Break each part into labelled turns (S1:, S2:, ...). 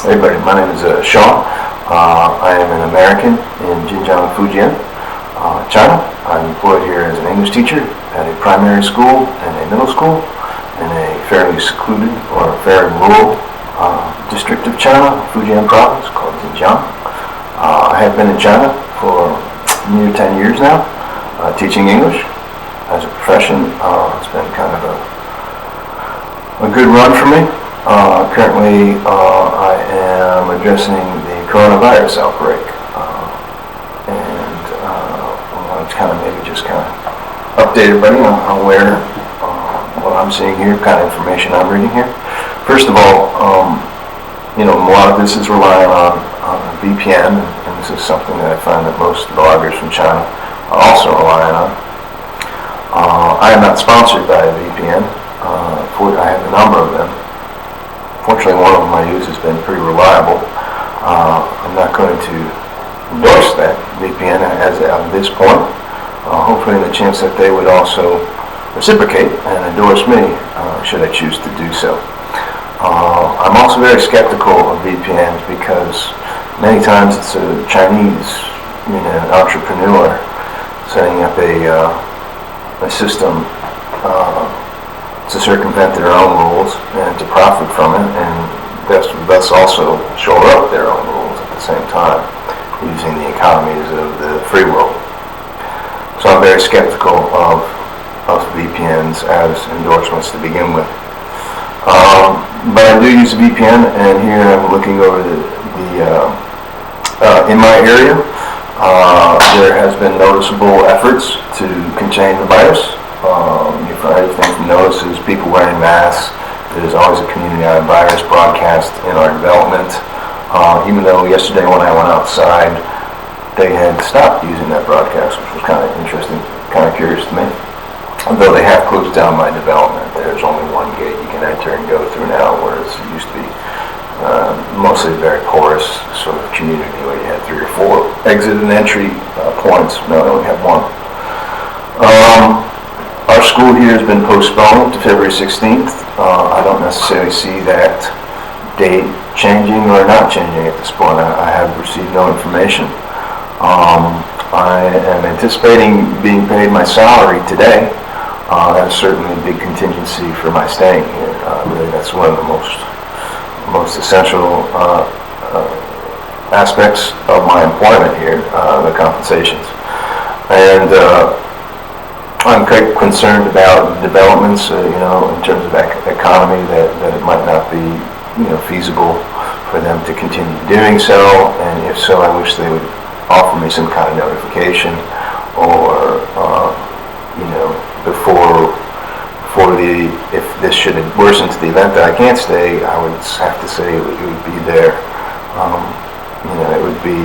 S1: Everybody, my name is Sean. I am an American in JINJIANG, FUJIAN, China. I'm employed here as an English teacher at a primary school and a middle school in a fairly secluded or very rural district of China, Fujian province, called JINJIANG. I have been in China for near 10 years now, teaching English as a profession. It's been kind of a good run for me. Currently, I am addressing the coronavirus outbreak, and I want to kind of maybe just kind of update everybody on where what I'm seeing here, kind of information I'm reading here. First of all, a lot of this is relying on VPN, and this is something that I find that most bloggers from China are also relying on. I am not sponsored by a VPN. I have a number of them. Fortunately, one of them I use has been pretty reliable. I'm not going to endorse that VPN as of this point. Hopefully, in the chance that they would also reciprocate and endorse me, should I choose to do so. I'm also very skeptical of VPNs because many times it's a Chinese, entrepreneur setting up a system to circumvent their own rules and to profit from it, and thus also shore up their own rules at the same time, using the economies of the free world. So I'm very skeptical of VPNs as endorsements to begin with. But I do use a VPN, and here I'm looking over in my area, there has been noticeable efforts to contain the virus. You find everything from notices, people wearing masks. There's always a community-wide virus broadcast in our development. Even though yesterday when I went outside, they had stopped using that broadcast, which was kind of interesting, kind of curious to me. Although they have closed down my development, there's only one gate you can enter and go through now, whereas it used to be mostly a very porous sort of community where you had 3 or 4 exit and entry points. Now they only have one. Our school here has been postponed to February 16th. I don't necessarily see that date changing or not changing at this point. I have received no information. I am anticipating being paid my salary today. That's certainly a big contingency for my staying here. Really, that's one of the most essential aspects of my employment here, the compensations. And I'm quite concerned about developments, in terms of economy, that it might not be, feasible for them to continue doing so. And if so, I wish they would offer me some kind of notification, or if this should worsen to the event that I can't stay, I would have to say it would be their, it would be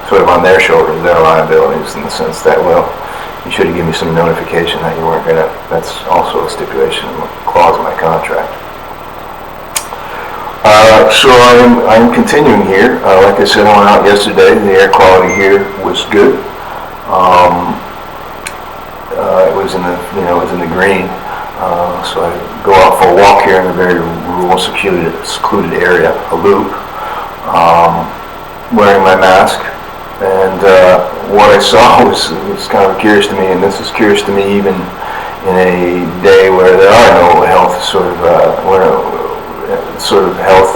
S1: sort of on their shoulders, their liabilities, in the sense that, well, you should have given me some notification that you weren't gonna. That's also a stipulation, a clause in my contract. So I'm continuing here. Like I said, I went out yesterday. The air quality here was good. It was in the green. So I go out for a walk here in a very rural, secluded area, a loop, wearing my mask. And what I saw was kind of curious to me, and this is curious to me even in a day where there are no health health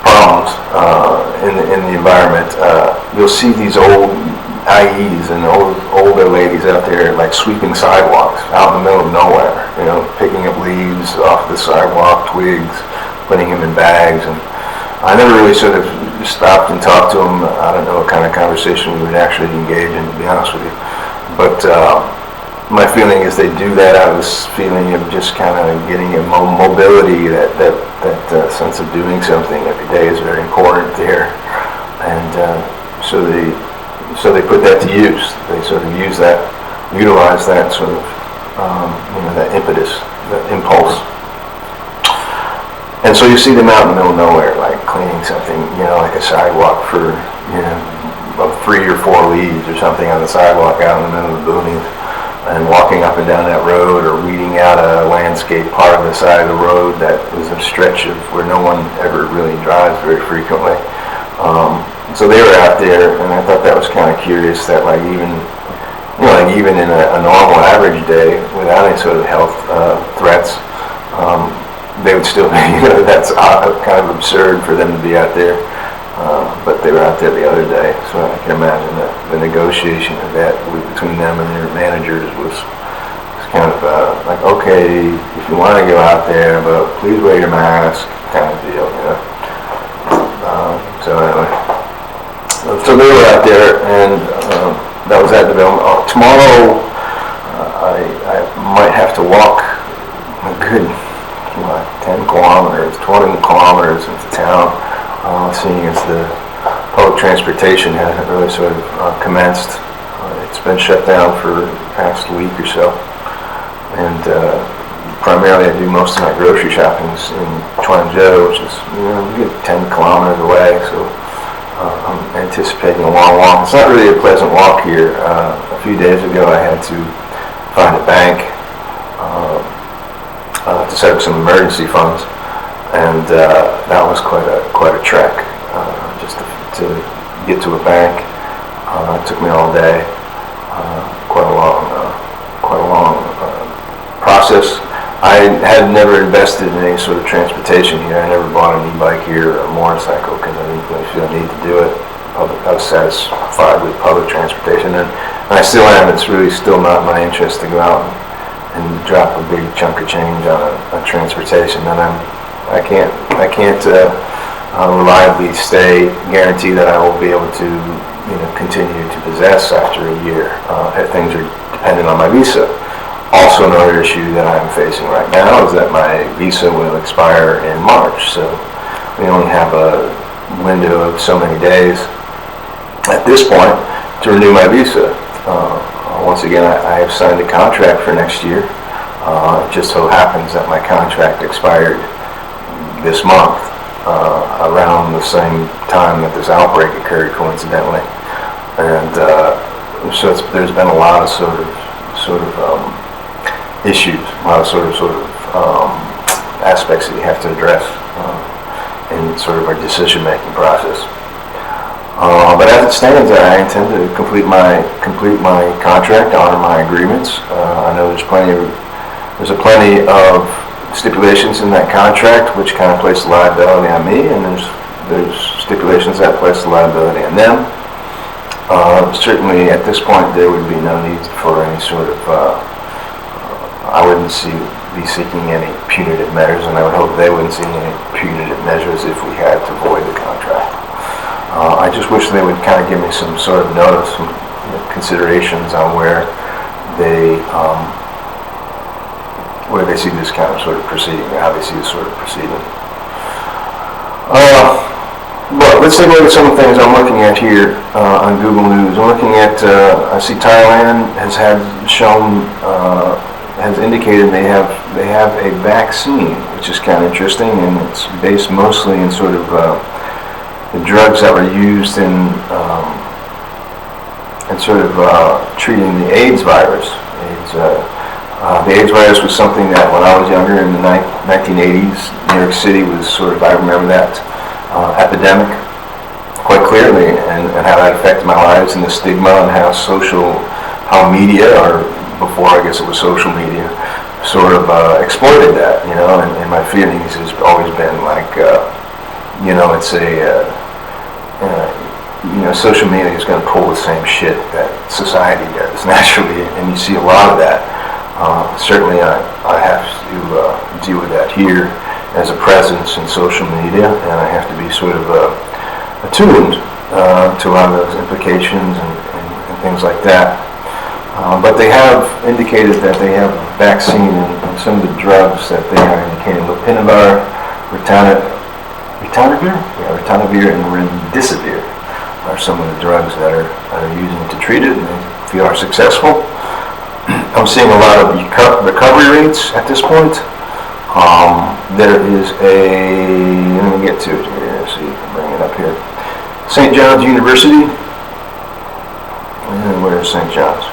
S1: problems in the environment. You'll see these old IEs and older ladies out there like sweeping sidewalks out in the middle of nowhere, picking up leaves off the sidewalk, twigs, putting them in bags. And I never really sort of stopped and talked to them. I don't know what kind of conversation we would actually engage in, to be honest with you. But my feeling is they do that out of this feeling of just kind of getting a mobility, that sense of doing something every day is very important there. And so they put that to use. They sort of utilize that sort of, that impetus, that impulse. And so you see them out in the middle of nowhere, like cleaning something, like a sidewalk for, 3 or 4 leaves or something on the sidewalk out in the middle of the boonies. and walking up and down that road, or weeding out a landscape part of the side of the road that was a stretch of where no one ever really drives very frequently. So they were out there, and I thought that was kind of curious that like even in a normal average day without any sort of health threats, they would still be, that's kind of absurd for them to be out there. But they were out there the other day, so I can imagine that the negotiation of that between them and their managers was kind of like, okay, if you want to go out there, but please wear your mask, kind of deal, So anyway, so they were out there, and that was that development. Tomorrow, I might have to walk a good 10 kilometers, 20 kilometers into town, seeing as the public transportation hasn't really sort of commenced. It's been shut down for the past week or so, and primarily I do most of my grocery shoppings in Chuanzhou, which is a good 10 kilometers away, so I'm anticipating a long walk. It's not really a pleasant walk here. A few days ago I had to find a bank to set up some emergency funds, and that was quite a trek just to get to a bank. It took me all day. Quite a long process. I had never invested in any sort of transportation here. I never bought an e-bike here or a motorcycle because I didn't really feel a need to do it. I was satisfied with public transportation, and I still am. It's really still not my interest to go out and drop a big chunk of change on a transportation that I can't reliably guarantee that I will be able to continue to possess after a year. Things are dependent on my visa. Also, another issue that I'm facing right now is that my visa will expire in March, so we only have a window of so many days at this point to renew my visa. Once again, I have signed a contract for next year. It just so happens that my contract expired this month, around the same time that this outbreak occurred, coincidentally. And so there's been a lot of sort of issues, a lot of sort of aspects that you have to address in sort of our decision-making process. But as it stands, I intend to complete my contract, honor my agreements. I know there's plenty of stipulations in that contract which kind of place the liability on me, and there's stipulations that place the liability on them. Certainly, at this point, there would be no need for any sort of. I wouldn't be seeking any punitive measures, and I would hope they wouldn't see any punitive measures if we had to void the contract. I just wish they would kind of give me some sort of notice, some considerations on where they see this kind of sort of proceeding, or how they see this sort of proceeding. But let's take a look at some of the things I'm looking at here on Google News. I'm looking at, I see Thailand has indicated they have a vaccine, which is kind of interesting, and it's based mostly in sort of the drugs that were used in sort of treating the AIDS virus. The AIDS virus was something that when I was younger in the 1980s, New York City was sort of, I remember that epidemic quite clearly, and how that affected my lives, and the stigma, and how media, or before I guess it was social media, sort of exploited that, and my feelings has always been like, it's social media is going to pull the same shit that society does naturally, and you see a lot of that. Certainly I have to deal with that here as a presence in social media, and I have to be sort of attuned to a lot of those implications and things like that. But they have indicated that they have a vaccine and some of the drugs that they are indicating. Lopinavir, ritonavir, and remdesivir are some of the drugs that are using to treat it, and they feel are successful. I'm seeing a lot of recovery rates at this point. There is let me get to it here, see if I can bring it up here. St. John's University, and where's St. John's?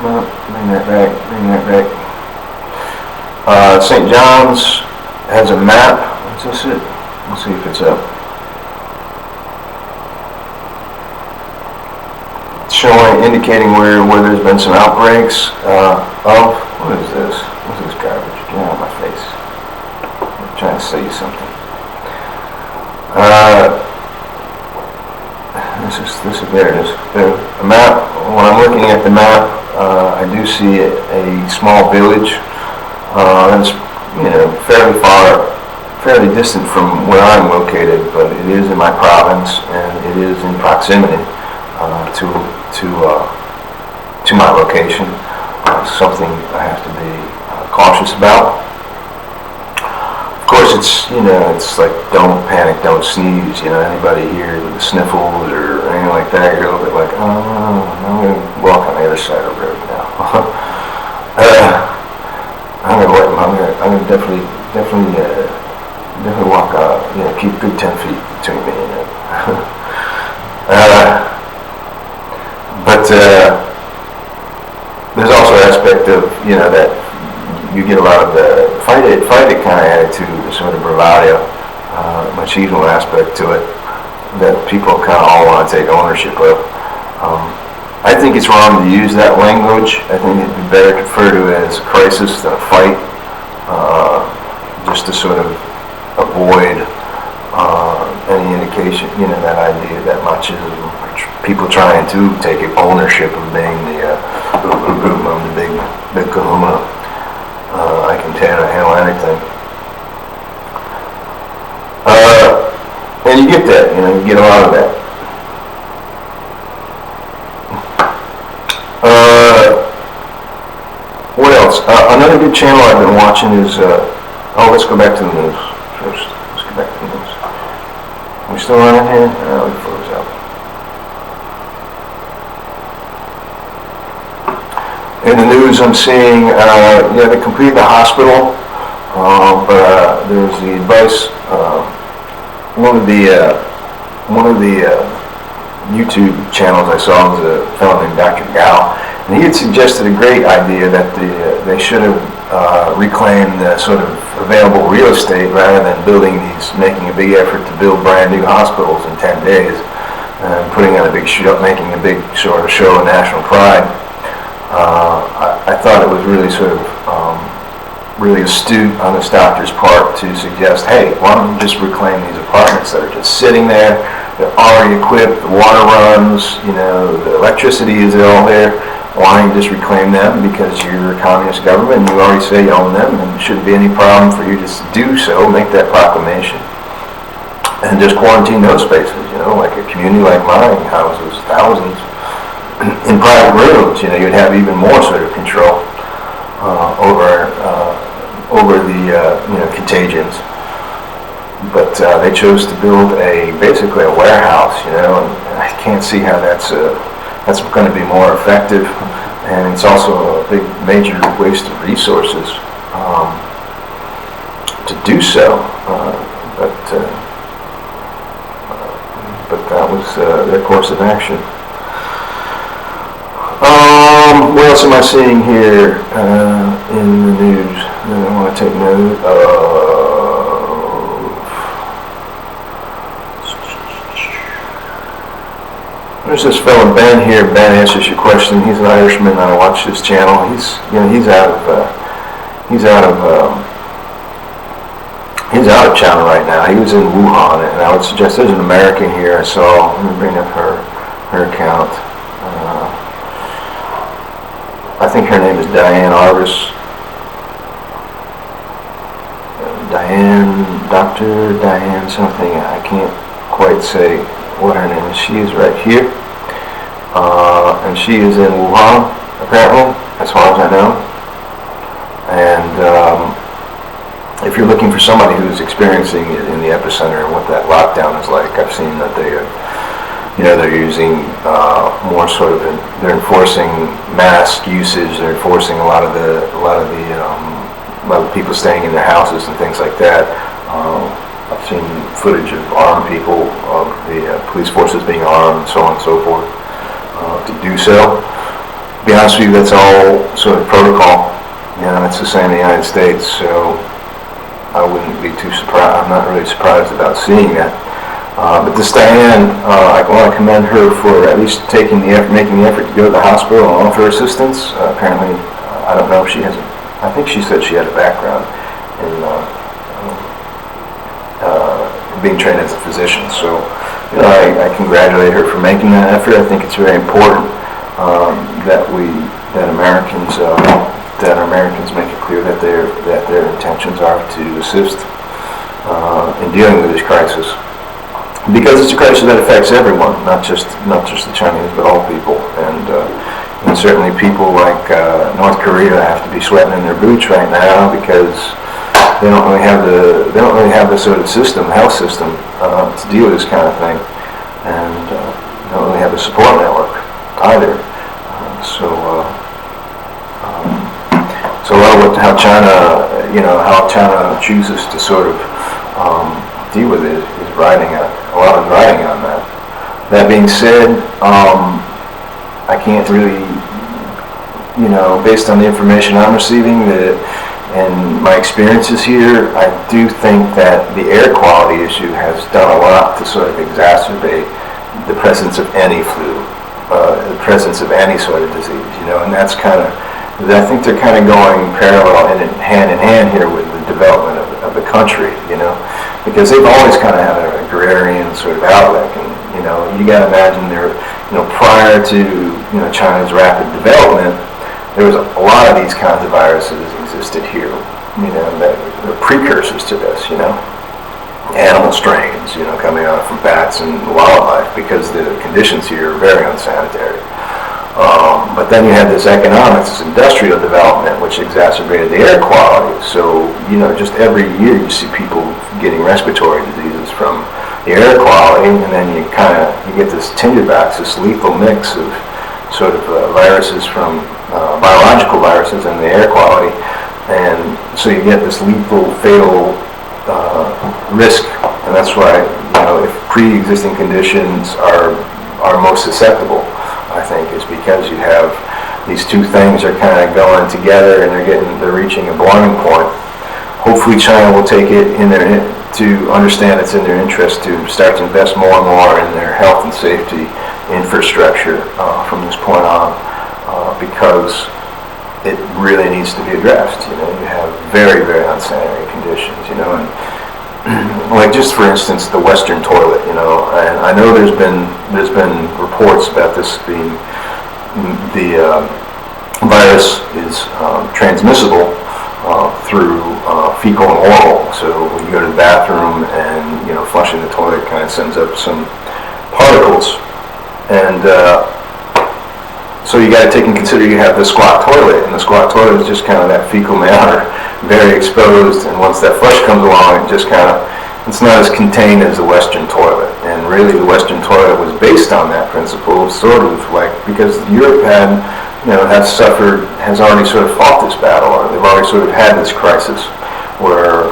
S1: No, bring that back, bring that back. St. John's has a map. Is this it? Let's see if it's up. Showing, indicating where there's been some outbreaks of, what is this? What is this garbage? Get out of my face. I'm trying to say you something. There it is. A map. When I'm looking at the map, I do see a small village that's, fairly distant from where I'm located, but it is in my province and it is in proximity to my location. Something I have to be cautious about. Of course, it's like don't panic, don't sneeze. Anybody here with the sniffles or anything like that, you're a little bit like, oh, I'm going to walk on the other side of the road now. I'm going to definitely walk. Keep good 10 feet between me and it. But there's also an aspect of that you get a lot of the fight it kind of attitude, sort of bravado, machismo aspect to it that people kind of all want to take ownership of. I think it's wrong to use that language. I think it'd be better to refer to it as a crisis than a fight, just to sort of avoid any indication, that idea, that machismo, people trying to take ownership of being the big kahuna. I can handle anything. And you get that, you get a lot of that. What else? Another good channel I've been watching is, let's go back to the news first. Let's go back to the news. Are we still running here? We froze out. In the news, I'm seeing, they completed the hospital, but there's the advice. One of the YouTube channels I saw was a fellow named Dr. Gao, and he had suggested a great idea that they should have reclaimed the sort of available real estate rather than making a big effort to build brand new hospitals in 10 days, and putting on a big show, making a big sort of show of national pride. I thought it was really sort of really astute on this doctor's part to suggest, hey, why don't you just reclaim these apartments that are just sitting there? They're already equipped, the water runs, the electricity is all there. Why don't you just reclaim them? Because you're a communist government and you already say you own them, and there shouldn't be any problem for you to do so, make that proclamation. And just quarantine those spaces, like a community like mine houses thousands in private rooms. You'd have even more sort of control over the contagions. But they chose to build basically a warehouse, and I can't see how that's going to be more effective, and it's also a big major waste of resources to do so. But that was their course of action. What else am I seeing here in the news that I want to take note of? There's this fellow Ben here. Ben answers your question. He's an Irishman. I watch his channel. He's out of China right now. He was in Wuhan, and I would suggest there's an American here. I saw. Let me bring up her account. I think her name is Diane Arvis. Dr. Diane something. I can't quite say what her name is. She is right here. And she is in Wuhan, apparently, as far as I know. And if you're looking for somebody who's experiencing it in the epicenter and what that lockdown is like, I've seen that they're using more sort of, they're enforcing mask usage. They're enforcing a lot of the people staying in their houses and things like that. I've seen footage of armed people, of the police forces being armed, and so on and so forth, to do so. To be honest with you, that's all sort of protocol. It's the same in the United States, so I wouldn't be too surprised. I'm not really surprised about seeing that. But this Diane, I want to commend her for at least making the effort to go to the hospital and offer assistance. Apparently, I don't know if she has. I think she said she had a background in being trained as a physician. So, I congratulate her for making that effort. I think it's very important that Americans make it clear that their intentions are to assist in dealing with this crisis, because it's a crisis that affects everyone, not just the Chinese, but all people. And certainly people like North Korea have to be sweating in their boots right now because they don't really have the sort of health system to deal with this kind of thing, and they don't really have the support network either. So a lot of how China chooses to sort of deal with it is riding on that. That being said, I can't really, based on the information I'm receiving and my experiences here, I do think that the air quality issue has done a lot to sort of exacerbate the presence of any flu, the presence of any sort of disease, and that's I think they're kind of going parallel and hand in hand here with the development of the country, because they've always kind of had an agrarian sort of outlook, and you got to imagine prior to China's rapid development, there was a lot of these kinds of viruses existed here, that were precursors to this, animal strains, coming out from bats and wildlife, because the conditions here are very unsanitary. But then you had this industrial development, which exacerbated the air quality. So, just every year you see people getting respiratory diseases from the air quality, and then you get this tinderbox, this lethal mix of sort of viruses from biological viruses and the air quality, and so you get this lethal, fatal risk, and that's why if pre-existing conditions are most susceptible, I think, is because you have these two things are kind of going together and they're reaching a boiling point. Hopefully China will take it to understand it's in their interest to start to invest more and more in their health and safety infrastructure from this point on, because it really needs to be addressed. You have very, very unsanitary conditions, and like, just for instance, the Western toilet, and I know there's been reports about this being the virus is transmissible through fecal and oral. So when you go to the bathroom and flushing the toilet kind of sends up some particles, and so you got to take in consider you have the squat toilet, and the squat toilet is just kind of that fecal matter, very exposed, and once that flush comes along, it's not as contained as the Western toilet. And really the Western toilet was based on that principle, sort of like, because Europe has already sort of fought this battle, or they've already sort of had this crisis where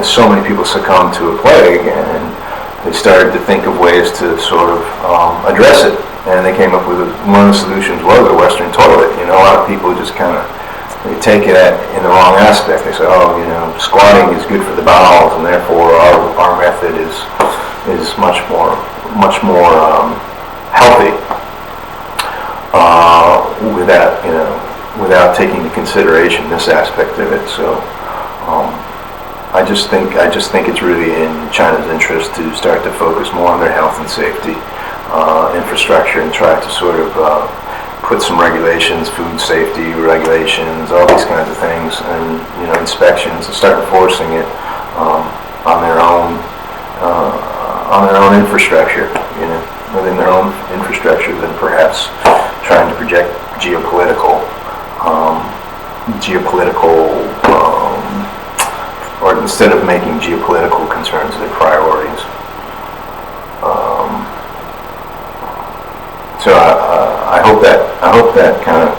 S1: so many people succumbed to a plague, and they started to think of ways to sort of address it. And they came up with one of the solutions was the Western toilet. A lot of people just they take it in the wrong aspect. They say, squatting is good for the bowels, and therefore our method is much more healthy without taking into consideration this aspect of it. So I just think it's really in China's interest to start to focus more on their health and safety infrastructure, and try to sort of put some regulations, food safety regulations, all these kinds of things, and inspections, and start enforcing it on their own infrastructure. Within their own infrastructure, than perhaps trying to project geopolitical, or instead of making geopolitical concerns their priorities. So I hope that kind of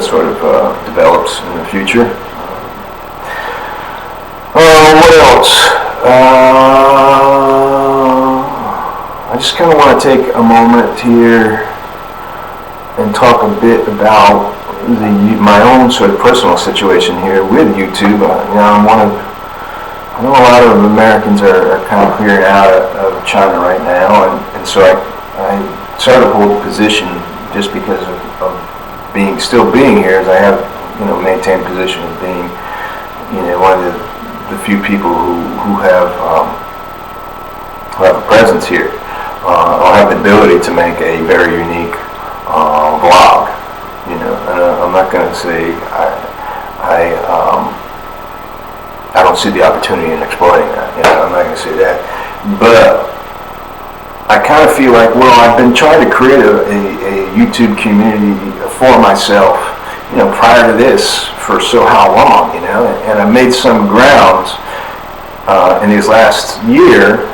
S1: sort of develops in the future. What else? I just kind of want to take a moment here and talk a bit about my own sort of personal situation here with YouTube. I know a lot of Americans are kind of clearing out of China right now, and so I started to hold a position just because of still being here, as I have maintained a position of being one of the few people who have a presence here. I'll have the ability to make a very unique vlog, and I'm not going to say I don't see the opportunity in exploiting that. I'm not going to say that, but I kind of feel like, well, I've been trying to create a YouTube community for myself, prior to this for how long, and I made some grounds in this last year.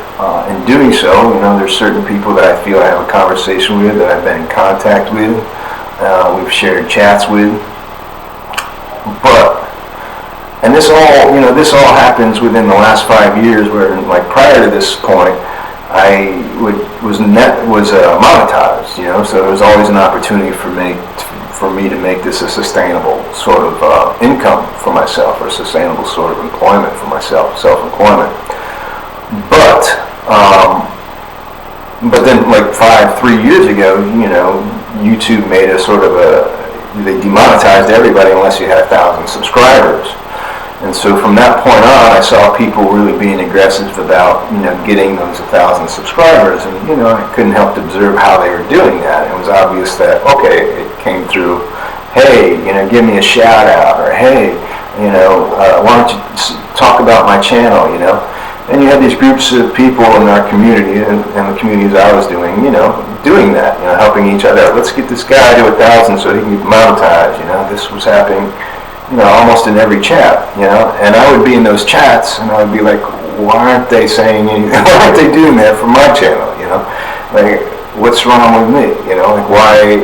S1: In doing so, there's certain people that I feel I have a conversation with, that I've been in contact with, we've shared chats with, and this all happens within the last 5 years, where like prior to this point, I was monetized, so there was always an opportunity for me to make this a sustainable sort of income for myself, or sustainable sort of employment for myself, self-employment. But then like 3 years ago, YouTube made they demonetized everybody unless you had 1,000 subscribers. And so from that point on, I saw people really being aggressive about, getting those 1,000 subscribers. And, I couldn't help to observe how they were doing that. It was obvious that, okay, it came through, hey, give me a shout out, or hey, why don't you talk about my channel, And you had these groups of people in our community, and the communities I was doing, doing that, helping each other. Let's get this guy to 1,000 so he can get monetized, This was happening, almost in every chat, And I would be in those chats, and I would be like, why aren't they saying anything? Why aren't they doing that for my channel, Like, what's wrong with me, Like, why?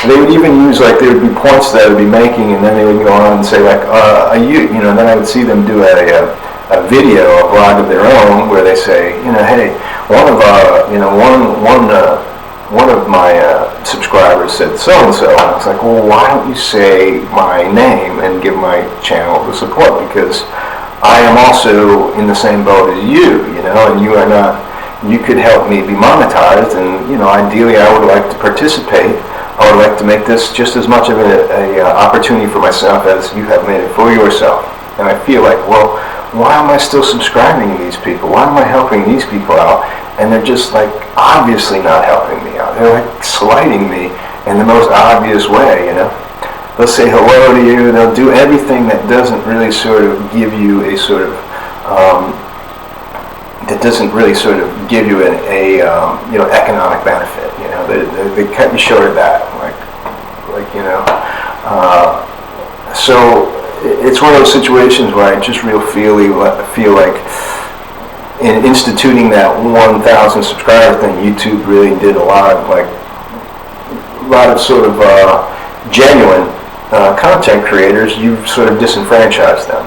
S1: They would even use, like, there would be points that I would be making, and then they would go on and say, like, then I would see them do a video, a vlog of their own, where they say, hey, one of my subscribers said so and so, and I was like, well, why don't you say my name and give my channel the support, because I am also in the same boat as you, and you are not. You could help me be monetized, and ideally, I would like to participate. I would like to make this just as much of a opportunity for myself as you have made it for yourself. And I feel like, well, why am I still subscribing to these people? Why am I helping these people out? And they're just like obviously not helping me out. They're like slighting me in the most obvious way, They'll say hello to you. They'll do everything that doesn't really sort of give you a sort of economic benefit. They cut you short of that. So it's one of those situations where I just really feel like in instituting that 1,000 subscriber thing, YouTube really did a lot of sort of genuine content creators. You've sort of disenfranchised them,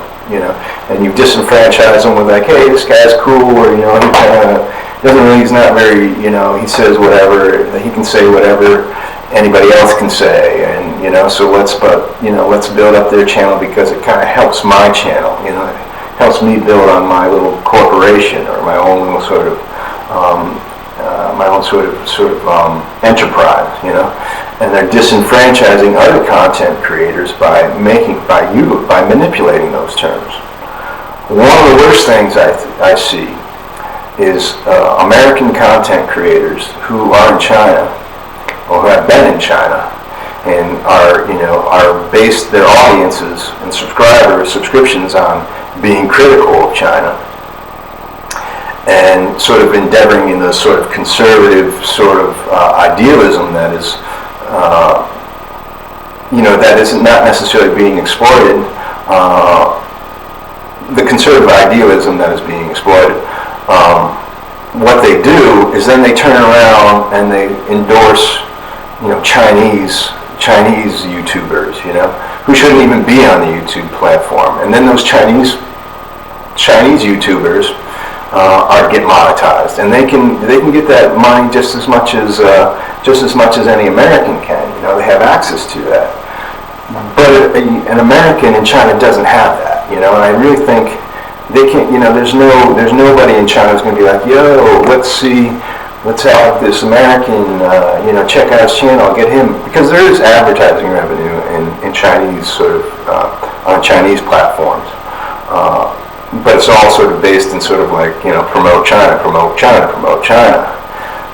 S1: and you've disenfranchised them with like, hey, this guy's cool, or he kind of doesn't really, he's not very, he says whatever, he can say whatever anybody else can say, and so let's build up their channel because it kind of helps my channel, it helps me build on my little corporation, or my own little sort of enterprise, and they're disenfranchising other content creators by manipulating those terms. One of the worst things I see is American content creators who are in China, or who have been in China, and are based their audiences and subscriptions on being critical of China, and sort of endeavoring in the sort of conservative sort of idealism that is, that is not necessarily being exploited. The conservative idealism that is being exploited. What they do is then they turn around and they endorse, Chinese YouTubers, who shouldn't even be on the YouTube platform. And then those Chinese YouTubers get monetized, and they can get that money just as much as any American can. They have access to that. But an American in China doesn't have that. And I really think they can't. There's nobody in China who's going to be like, yo, let's have this American, check out his channel, get him, because there is advertising revenue in Chinese on Chinese platforms. But it's all sort of based in sort of like, promote China, promote China, promote China.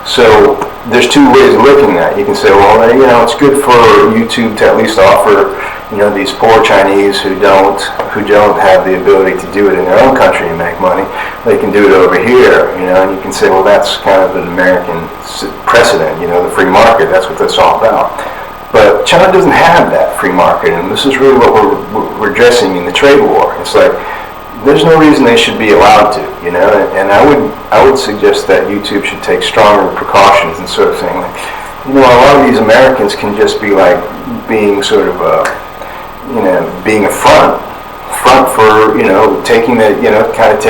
S1: So there's two ways of looking at it. You can say, well, it's good for YouTube to at least offer, these poor Chinese who don't have the ability to do it in their own country and make money. They can do it over here, and you can say, well, that's kind of an American precedent, the free market. That's what that's all about. But China doesn't have that free market, and this is really what we're addressing in the trade war. It's like, there's no reason they should be allowed to, and I would suggest that YouTube should take stronger precautions and sort of saying, like, a lot of these Americans can just be like being sort of, being a front for, taking that, kind of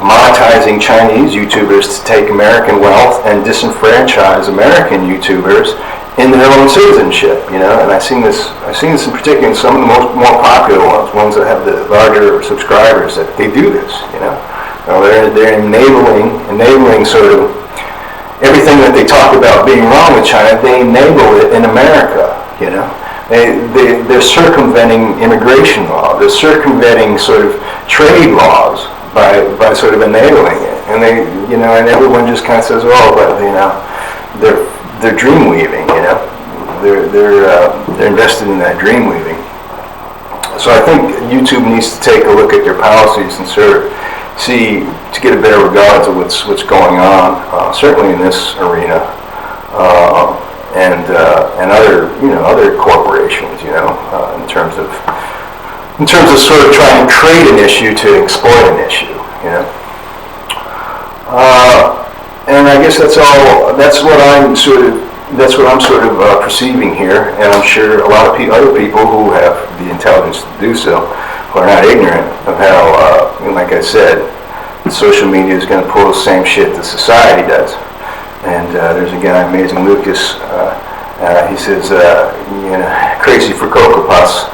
S1: monetizing Chinese YouTubers to take American wealth and disenfranchise American YouTubers in their own citizenship, and I've seen this in particular in some of the more popular ones that have the larger subscribers, that they do this, they're enabling sort of everything that they talk about being wrong with China. They enable it in America, they're circumventing immigration law, they're circumventing sort of trade laws by sort of enabling it, and they, and everyone just kind of says, oh, but they're dream weaving, they're invested in that dream weaving. So I think YouTube needs to take a look at their policies and sort of see, to get a better regard to what's going on, certainly in this arena, and other corporations, in terms of sort of trying to create an issue to exploit an issue, and I guess that's what I'm sort of perceiving here, and I'm sure a lot of other people who have the intelligence to do so, who are not ignorant of how, like I said, social media is going to pull the same shit that society does. And there's a guy, Amazing Lucas, he says, crazy for Cocoa Puffs,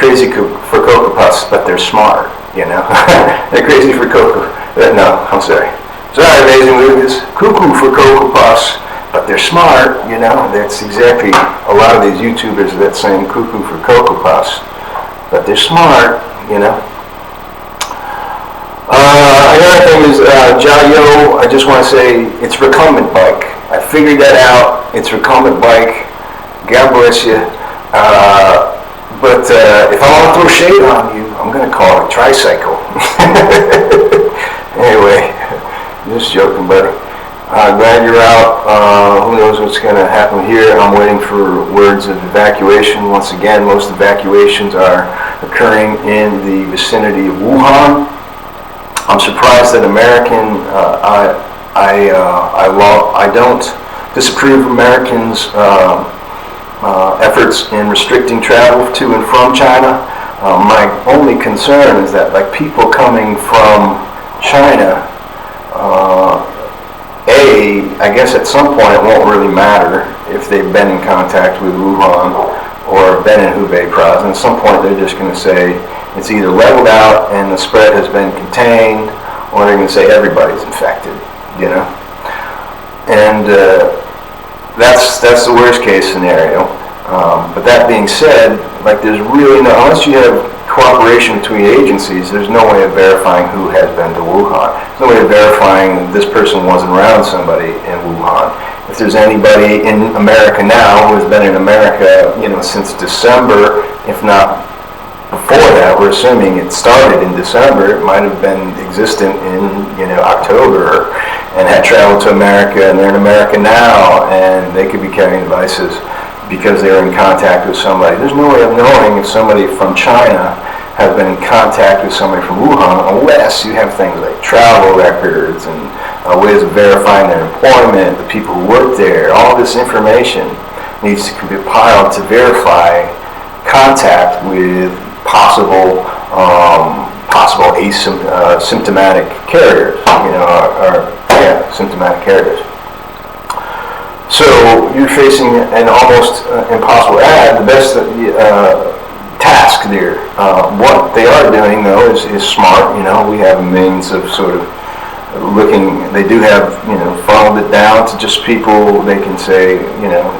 S1: crazy for Cocoa Puffs, but they're smart, They're crazy for Cocoa, no, I'm sorry, Amazing Lucas, cuckoo for Cocoa Puffs, but they're smart, That's exactly a lot of these YouTubers that saying cuckoo for Cocoa Puffs, but they're smart, Another thing is, Jayo, I just want to say, it's recumbent bike. I figured that out. It's recumbent bike. God bless you. But if I want to throw shade on you, I'm going to call it a tricycle. Anyway, just joking, buddy. Glad you're out. Who knows what's going to happen here. I'm waiting for words of evacuation. Once again, most evacuations are occurring in the vicinity of Wuhan. I'm surprised that American, I don't disapprove of Americans' efforts in restricting travel to and from China. My only concern is that, like, people coming from China, I guess at some point it won't really matter if they've been in contact with Wuhan or been in Hubei province. At some point they're just going to say it's either leveled out and the spread has been contained, or they're going to say everybody's infected, And that's the worst case scenario. But that being said, like, there's really no, unless you have cooperation between agencies, there's no way of verifying who has been to Wuhan. There's no way of verifying that this person wasn't around somebody in Wuhan. If there's anybody in America now who has been in America, since December, if not before that, we're assuming it started in December, it might have been existent in, October, and had traveled to America, and they're in America now, and they could be carrying devices because they were in contact with somebody. There's no way of knowing if somebody from China has been in contact with somebody from Wuhan unless you have things like travel records and ways of verifying their employment, the people who work there. All this information needs to be compiled to verify contact with possible possible symptomatic carriers, symptomatic carriers. So you're facing an almost impossible the best task there. What they are doing though is smart. We have a means of sort of looking. They do have funneled it down to just people. They can say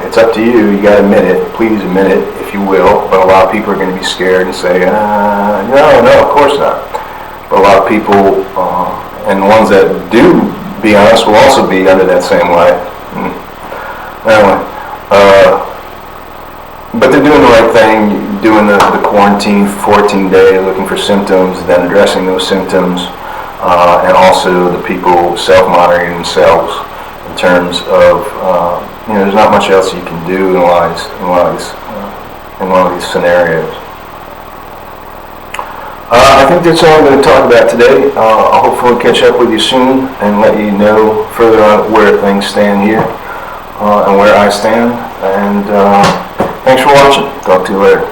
S1: it's up to you. You got to admit it. Please admit it if you will. But a lot of people are going to be scared and say no, of course not. But a lot of people and the ones that do be honest will also be under that same light. Anyway, but they're doing the right thing, doing the quarantine 14-day, looking for symptoms, then addressing those symptoms, and also the people self-monitoring themselves in terms of, there's not much else you can do in a lot of these scenarios. I think that's all I'm going to talk about today. I'll hopefully catch up with you soon and let you know further on where things stand here. And where I stand, and thanks for watching. Talk to you later.